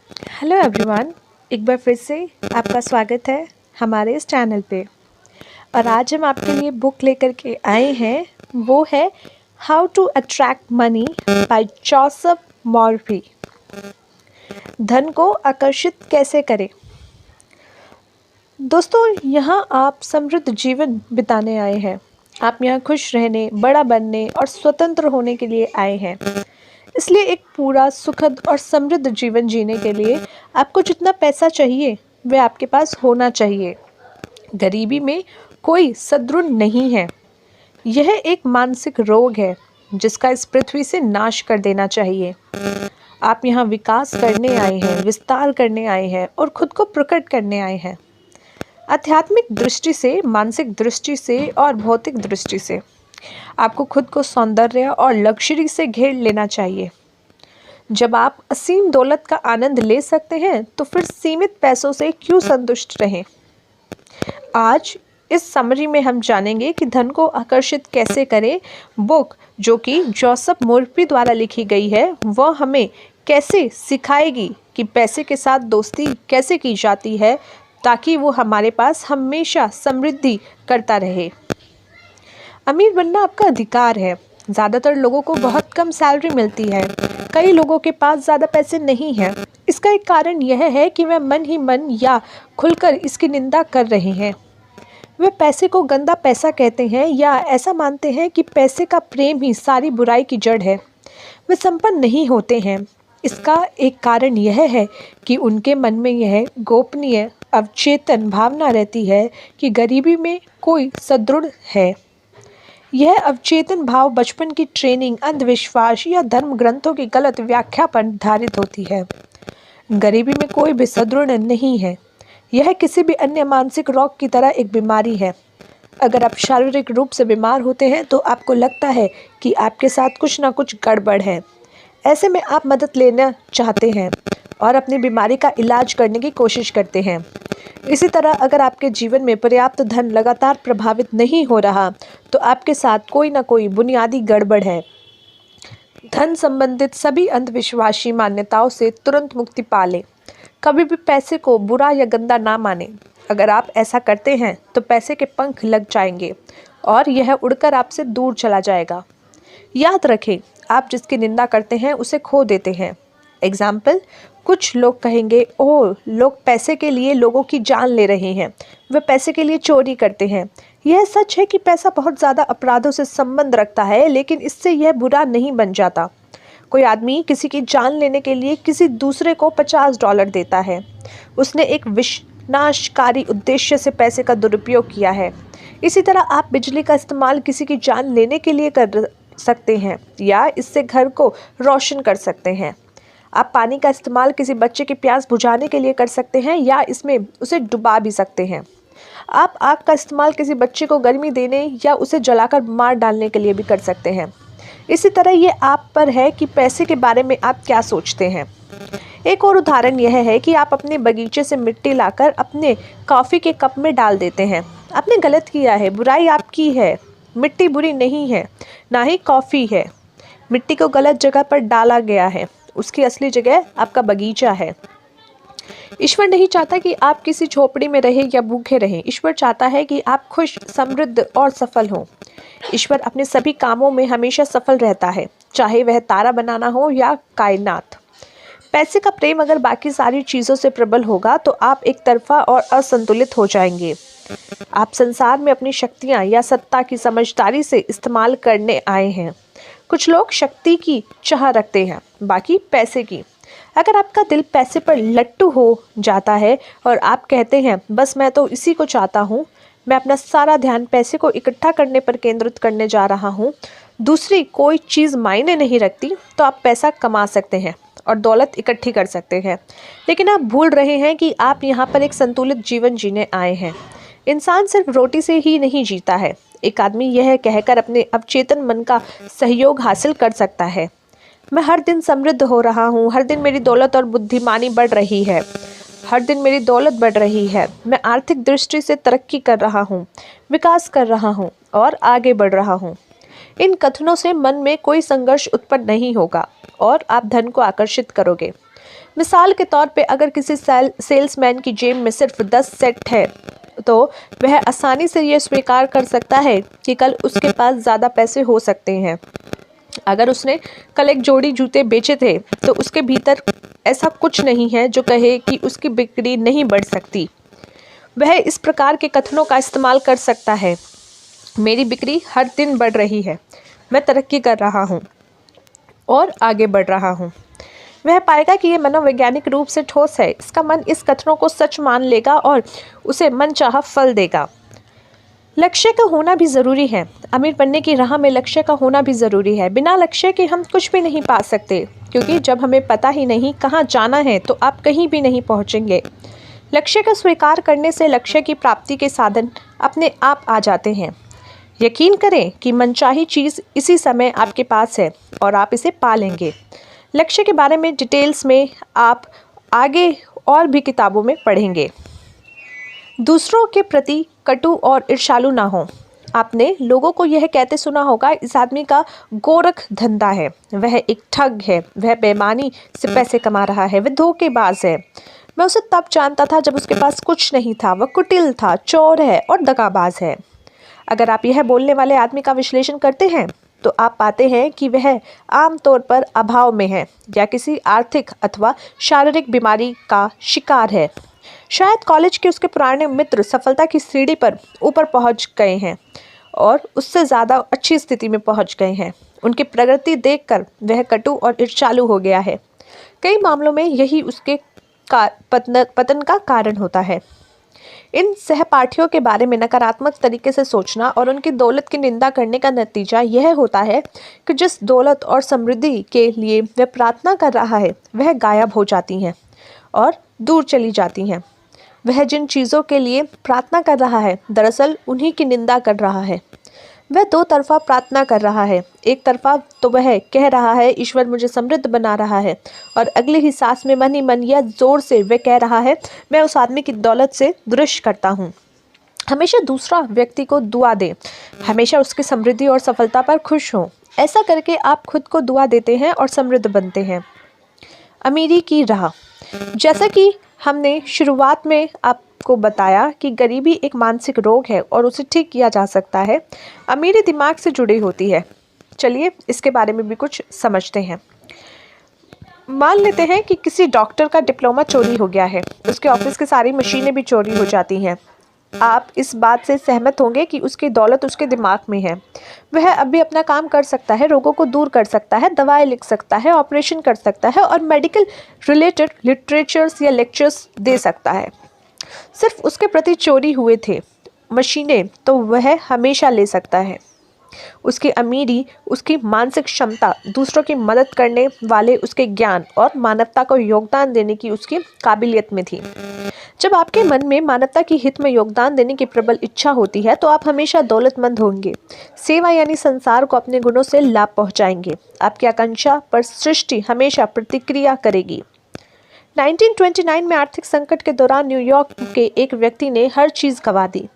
Hello everyone. एक बार फिर से आपका स्वागत है हमारे इस चैनल पे। और आज हम आपके लिए बुक लेकर के आए हैं, वो है how to attract money by Joseph Murphy. धन को आकर्षित कैसे करें। दोस्तों, यहाँ आप समृद्ध जीवन बिताने आए हैं। आप यहाँ खुश रहने, बड़ा बनने और स्वतंत्र होने के लिए आए हैं। इसलिए एक पूरा सुखद और समृद्ध जीवन जीने के लिए आपको जितना पैसा चाहिए वह आपके पास होना चाहिए। गरीबी में कोई सद्गुण नहीं है। यह एक मानसिक रोग है जिसका इस पृथ्वी से नाश कर देना चाहिए। आप यहाँ विकास करने आए हैं, विस्तार करने आए हैं और खुद को प्रकट करने आए हैं। आध्यात्मिक दृष्टि से, मानसिक दृष्टि से और भौतिक दृष्टि से आपको खुद को सौंदर्य और लग्जरी से घेर लेना चाहिए। जब आप असीम दौलत का आनंद ले सकते हैं तो फिर सीमित पैसों से क्यों संतुष्ट रहें। आज इस समरी में हम जानेंगे कि धन को आकर्षित कैसे करें। बुक जो कि जोसेफ मॉर्फी द्वारा लिखी गई है, वह हमें कैसे सिखाएगी कि पैसे के साथ दोस्ती कैसे की जाती है ताकि वो हमारे पास हमेशा समृद्धि करता रहे। अमीर बनना आपका अधिकार है। ज़्यादातर लोगों को बहुत कम सैलरी मिलती है। कई लोगों के पास ज़्यादा पैसे नहीं हैं। इसका एक कारण यह है कि वे मन ही मन या खुलकर इसकी निंदा कर रहे हैं। वे पैसे को गंदा पैसा कहते हैं या ऐसा मानते हैं कि पैसे का प्रेम ही सारी बुराई की जड़ है। वे संपन्न नहीं होते हैं। इसका एक कारण यह है कि उनके मन में यह गोपनीय अवचेतन भावना रहती है कि गरीबी में कोई सद्गुण है। यह अवचेतन भाव बचपन की ट्रेनिंग, अंधविश्वास या धर्म ग्रंथों की गलत व्याख्या पर आधारित होती है। गरीबी में कोई भी सद्गुण नहीं है। यह किसी भी अन्य मानसिक रोग की तरह एक बीमारी है। अगर आप शारीरिक रूप से बीमार होते हैं तो आपको लगता है कि आपके साथ कुछ ना कुछ गड़बड़ है। ऐसे में आप मदद लेना चाहते हैं और अपनी बीमारी का इलाज करने की कोशिश करते हैं। इसी तरह अगर आपके जीवन में पर्याप्त धन लगातार प्रभावित नहीं हो रहा तो आपके साथ कोई ना कोई बुनियादी गड़बड़ है। धन संबंधित सभी अंधविश्वासी मान्यताओं से तुरंत मुक्ति पा लें। कभी भी पैसे को बुरा या गंदा ना मानें। अगर आप ऐसा करते हैं तो पैसे के पंख लग जाएंगे और यह उड़कर आपसे दूर चला जाएगा। याद रखें, आप जिसकी निंदा करते हैं उसे खो देते हैं। एग्जाम्पल, कुछ लोग कहेंगे, ओह, लोग पैसे के लिए लोगों की जान ले रहे हैं, वे पैसे के लिए चोरी करते हैं। यह सच है कि पैसा बहुत ज़्यादा अपराधों से संबंध रखता है, लेकिन इससे यह बुरा नहीं बन जाता। कोई आदमी किसी की जान लेने के लिए किसी दूसरे को $50 देता है। उसने एक विनाशकारी उद्देश्य से पैसे का दुरुपयोग किया है। इसी तरह आप बिजली का इस्तेमाल किसी की जान लेने के लिए कर सकते हैं या इससे घर को रोशन कर सकते हैं। आप पानी का इस्तेमाल किसी बच्चे की प्यास बुझाने के लिए कर सकते हैं या इसमें उसे डुबा भी सकते हैं। आप आग का इस्तेमाल किसी बच्चे को गर्मी देने या उसे जलाकर मार डालने के लिए भी कर सकते हैं। इसी तरह ये आप पर है कि पैसे के बारे में आप क्या सोचते हैं। एक और उदाहरण यह है कि आप अपने बगीचे से मिट्टी लाकर अपने कॉफ़ी के कप में डाल देते हैं। आपने गलत किया है, बुराई आपकी है। मिट्टी बुरी नहीं है, ना ही कॉफ़ी है। मिट्टी को गलत जगह पर डाला गया है, उसकी असली जगह आपका बगीचा है। ईश्वर नहीं चाहता कि आप किसी झोपड़ी में रहें या भूखे रहें। ईश्वर चाहता है कि आप खुश, समृद्ध और सफल हों। ईश्वर अपने सभी कामों में हमेशा सफल रहता है, चाहे वह तारा बनाना हो या कायनात। पैसे का प्रेम अगर बाकी सारी चीज़ों से प्रबल होगा तो आप एक तरफा और असंतुलित हो जाएंगे। आप संसार में अपनी शक्तियाँ या सत्ता की समझदारी से इस्तेमाल करने आए हैं। कुछ लोग शक्ति की चाह रखते हैं, बाकी पैसे की। अगर आपका दिल पैसे पर लट्टू हो जाता है और आप कहते हैं, बस मैं तो इसी को चाहता हूँ, मैं अपना सारा ध्यान पैसे को इकट्ठा करने पर केंद्रित करने जा रहा हूँ, दूसरी कोई चीज़ मायने नहीं रखती, तो आप पैसा कमा सकते हैं और दौलत इकट्ठी कर सकते हैं। लेकिन आप भूल रहे हैं कि आप यहाँ पर एक संतुलित जीवन जीने आए हैं। इंसान सिर्फ रोटी से ही नहीं जीता है। एक आदमी यह कहकर अपने अवचेतन मन का सहयोग हासिल कर सकता है, मैं हर दिन समृद्ध हो रहा हूँ, हर दिन मेरी दौलत और बुद्धिमानी बढ़ रही है, हर दिन मेरी दौलत बढ़ रही है, मैं आर्थिक दृष्टि से तरक्की कर रहा हूँ, विकास कर रहा हूँ और आगे बढ़ रहा हूँ। इन कथनों से मन में कोई संघर्ष उत्पन्न नहीं होगा और आप धन को आकर्षित करोगे। मिसाल के तौर पे अगर किसी सेल्समैन की जेब में सिर्फ 10 सेट है तो वह आसानी से ये स्वीकार कर सकता है कि कल उसके पास ज़्यादा पैसे हो सकते हैं। अगर उसने कल एक जोड़ी जूते बेचे थे तो उसके भीतर ऐसा कुछ नहीं है जो कहे कि उसकी बिक्री नहीं बढ़ सकती। वह इस प्रकार के कथनों का इस्तेमाल कर सकता है, मेरी बिक्री हर दिन बढ़ रही है, मैं तरक्की कर रहा हूँ और आगे बढ़ रहा हूँ। वह पाएगा कि यह मनोवैज्ञानिक रूप से ठोस है। इसका मन इस कथनों को सच मान लेगा और उसे मनचाहा फल देगा। लक्ष्य का होना भी ज़रूरी है। अमीर बनने की राह में लक्ष्य का होना भी ज़रूरी है। बिना लक्ष्य के हम कुछ भी नहीं पा सकते, क्योंकि जब हमें पता ही नहीं कहाँ जाना है तो आप कहीं भी नहीं पहुँचेंगे। लक्ष्य का स्वीकार करने से लक्ष्य की प्राप्ति के साधन अपने आप आ जाते हैं। यकीन करें कि मनचाही चीज़ इसी समय आपके पास है और आप इसे पा लेंगे। लक्ष्य के बारे में डिटेल्स में आप आगे और भी किताबों में पढ़ेंगे। दूसरों के प्रति कटु और ईर्ष्यालु ना हो। आपने लोगों को यह कहते सुना होगा, इस आदमी का गोरख धंधा है, वह एक ठग है, वह बेईमानी से पैसे कमा रहा है, वह धोखेबाज है। मैं उसे तब जानता था जब उसके पास कुछ नहीं था, वह कुटिल था, चोर है और दगाबाज है। अगर आप यह बोलने वाले आदमी का विश्लेषण करते हैं तो आप पाते हैं कि वह आमतौर पर अभाव में है या किसी आर्थिक अथवा शारीरिक बीमारी का शिकार है। शायद कॉलेज के उसके पुराने मित्र सफलता की सीढ़ी पर ऊपर पहुंच गए हैं और उससे ज़्यादा अच्छी स्थिति में पहुंच गए हैं। उनकी प्रगति देखकर वह कटु और ईर्ष्यालु हो गया है। कई मामलों में यही उसके पतन का कारण होता है। इन सहपाठियों के बारे में नकारात्मक तरीके से सोचना और उनकी दौलत की निंदा करने का नतीजा यह होता है कि जिस दौलत और समृद्धि के लिए वह प्रार्थना कर रहा है वह गायब हो जाती हैं और दूर चली जाती हैं। वह जिन चीज़ों के लिए प्रार्थना कर रहा है दरअसल उन्हीं की निंदा कर रहा है। वह दो तरफा प्रार्थना कर रहा है। एक तरफा तो वह कह रहा है ईश्वर मुझे समृद्ध बना रहा है, और अगले ही सांस में मन ही मन या जोर से वह कह रहा है मैं उस आदमी की दौलत से दुरुस्त करता हूँ। हमेशा दूसरा व्यक्ति को दुआ दे, हमेशा उसकी समृद्धि और सफलता पर खुश हो। ऐसा करके आप खुद को दुआ देते हैं और समृद्ध बनते हैं। अमीरी की राह। जैसा कि हमने शुरुआत में आपको बताया कि गरीबी एक मानसिक रोग है और उसे ठीक किया जा सकता है। अमीरी दिमाग से जुड़ी होती है। चलिए इसके बारे में भी कुछ समझते हैं। मान लेते हैं कि किसी डॉक्टर का डिप्लोमा चोरी हो गया है, उसके ऑफिस की सारी मशीनें भी चोरी हो जाती हैं। आप इस बात से सहमत होंगे कि उसकी दौलत उसके दिमाग में है। वह अब भी अपना काम कर सकता है, रोगों को दूर कर सकता है, दवाएं लिख सकता है, ऑपरेशन कर सकता है और मेडिकल रिलेटेड लिटरेचर्स या लेक्चर्स दे सकता है। सिर्फ उसके प्रति चोरी हुए थे मशीनें तो वह हमेशा ले सकता है। उसकी अमीरी उसकी मानसिक क्षमता, दूसरों की मदद करने वाले उसके ज्ञान और मानवता को योगदान देने की उसकी काबिलियत में थी। जब आपके मन में मानवता के हित में योगदान देने की प्रबल इच्छा होती है तो आप हमेशा दौलतमंद होंगे। सेवा यानी संसार को अपने गुणों से लाभ पहुंचाएंगे। आपकी आकांक्षा पर सृष्टि हमेशा प्रतिक्रिया करेगी। 1929 में आर्थिक संकट के दौरान न्यूयॉर्क के एक व्यक्ति ने हर चीज़ गंवा दी,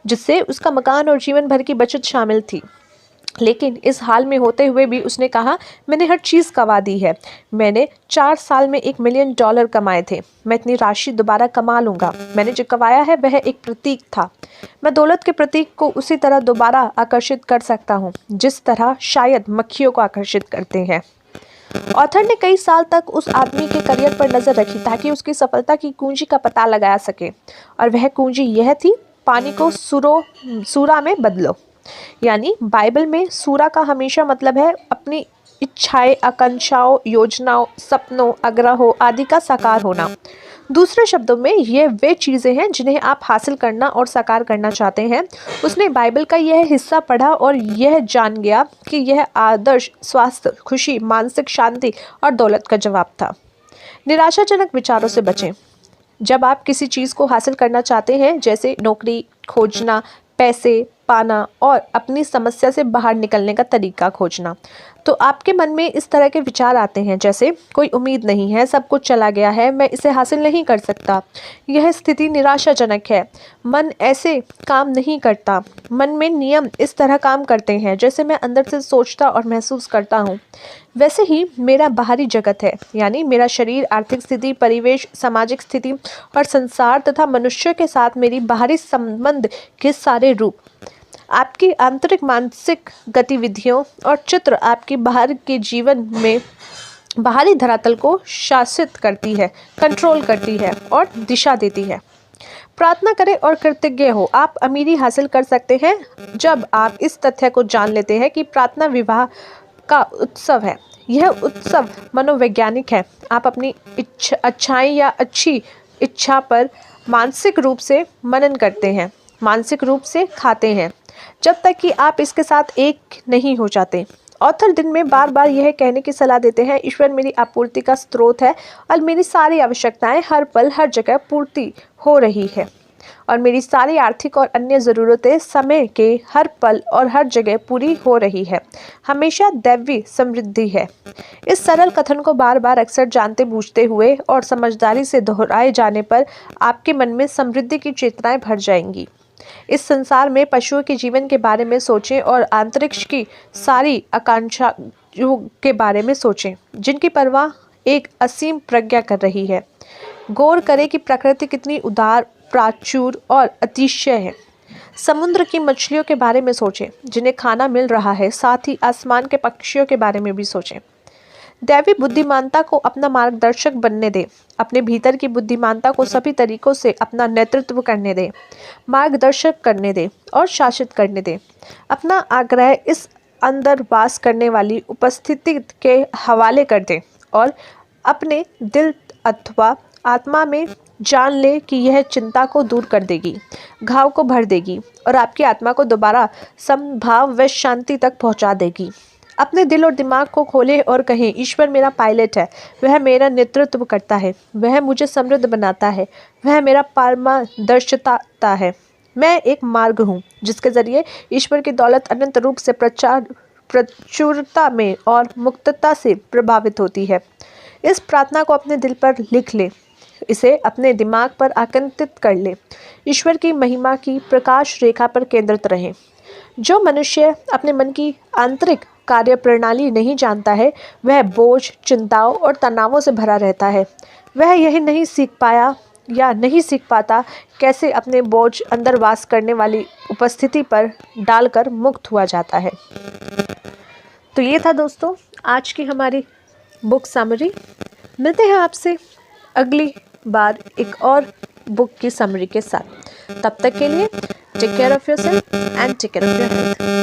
जिससे उसका मकान और जीवन भर की बचत शामिल थी। लेकिन इस हाल में होते हुए भी उसने कहा मैंने हर चीज़ गंवा दी है। मैंने 4 साल में $1 मिलियन कमाए थे। मैं इतनी राशि दोबारा कमा लूँगा। मैंने जो कमाया है वह एक प्रतीक था। मैं दौलत के प्रतीक को उसी तरह दोबारा आकर्षित कर सकता हूँ जिस तरह शायद मक्खियों को आकर्षित करते हैं। ऑथर ने कई साल तक उस आदमी के करियर पर नज़र रखी ताकि उसकी सफलता की कुंजी का पता लगाया सके, और वह कुंजी यह थी पानी को सूरा में बदलो। यानी बाइबल में सूरा का हमेशा मतलब है अपनी इच्छाएं, आकांक्षाओं, योजनाओं, सपनों, आग्रहों आदि का साकार होना। दूसरे शब्दों में ये वे चीज़ें हैं जिन्हें आप हासिल करना और साकार करना चाहते हैं। उसने बाइबल का यह हिस्सा पढ़ा और यह जान गया कि यह आदर्श स्वास्थ्य, खुशी, मानसिक शांति और दौलत का जवाब था। निराशाजनक विचारों से बचें। जब आप किसी चीज़ को हासिल करना चाहते हैं, जैसे नौकरी खोजना, पैसे पाना और अपनी समस्या से बाहर निकलने का तरीका खोजना, तो आपके मन में इस तरह के विचार आते हैं, जैसे कोई उम्मीद नहीं है, सब कुछ चला गया है, मैं इसे हासिल नहीं कर सकता, यह स्थिति निराशाजनक है, मन ऐसे काम नहीं करता, मन में नियम इस तरह काम करते हैं जैसे मैं अंदर से सोचता और महसूस करता हूँ, वैसे ही मेरा बाहरी जगत है, यानी मेरा शरीर, आर्थिक स्थिति, परिवेश, सामाजिक स्थिति और संसार तथा मनुष्य के साथ मेरी बाहरी संबंध के सारे रूप। आपकी आंतरिक मानसिक गतिविधियों और चित्र आपकी बाहर के जीवन में बाहरी धरातल को शासित करती है, कंट्रोल करती है और दिशा देती है। प्रार्थना करें और कृतज्ञ हो। आप अमीरी हासिल कर सकते हैं जब आप इस तथ्य को जान लेते हैं कि प्रार्थना विवाह का उत्सव है। यह उत्सव मनोवैज्ञानिक है। आप अपनी अच्छाई या अच्छी इच्छा पर मानसिक रूप से मनन करते हैं, मानसिक रूप से खाते हैं, जब तक कि आप इसके साथ एक नहीं हो जाते। ऑथर दिन में बार बार यह कहने की सलाह देते हैं, ईश्वर मेरी आपूर्ति का स्रोत है और मेरी सारी आवश्यकताएं हर पल हर जगह पूर्ति हो रही है और मेरी सारी आर्थिक और अन्य ज़रूरतें समय के हर पल और हर जगह पूरी हो रही है। हमेशा दैवी समृद्धि है। इस सरल कथन को बार बार अक्सर जानते बूझते हुए और समझदारी से दोहराए जाने पर आपके मन में समृद्धि की चेतनाएं भर जाएंगी। इस संसार में पशुओं के जीवन के बारे में सोचें और अंतरिक्ष की सारी आकांक्षाओं के बारे में सोचें जिनकी परवाह एक असीम प्रज्ञा कर रही है। गौर करें कि प्रकृति कितनी उदार, प्राचुर और अतिशय है। समुद्र की मछलियों के बारे में सोचें जिन्हें खाना मिल रहा है, साथ ही आसमान के पक्षियों के बारे में भी सोचें। दैवी बुद्धिमानता को अपना मार्गदर्शक बनने दें। अपने भीतर की बुद्धिमानता को सभी तरीकों से अपना नेतृत्व करने दें, मार्गदर्शक करने दें और शासित करने दें। अपना आग्रह इस अंदर वास करने वाली उपस्थिति के हवाले कर दें और अपने दिल अथवा आत्मा में जान ले कि यह चिंता को दूर कर देगी, घाव को भर देगी और आपकी आत्मा को दोबारा समभाव व शांति तक पहुंचा देगी। अपने दिल और दिमाग को खोलें और कहें, ईश्वर मेरा पायलट है, वह मेरा नेतृत्व करता है, वह मुझे समृद्ध बनाता है, वह मेरा पारदर्शिता है। मैं एक मार्ग हूँ जिसके जरिए ईश्वर की दौलत अनंत रूप से प्रचुरता में और मुक्तता से प्रभावित होती है। इस प्रार्थना को अपने दिल पर लिख लें, इसे अपने दिमाग पर आकंठित कर लें। ईश्वर की महिमा की प्रकाश रेखा पर केंद्रित रहें। जो मनुष्य अपने मन की आंतरिक कार्य प्रणाली नहीं जानता है, वह बोझ, चिंताओं और तनावों से भरा रहता है। वह यही नहीं सीख पाया या नहीं सीख पाता कैसे अपने बोझ अंदर वास करने वाली उपस्थिति पर डालकर मुक्त हुआ जाता है। तो ये था दोस्तों आज की हमारी बुक समरी। मिलते हैं आपसे अगली बार एक और बुक की समरी के साथ। तब तक के लिए take care of yourself and take care of your health.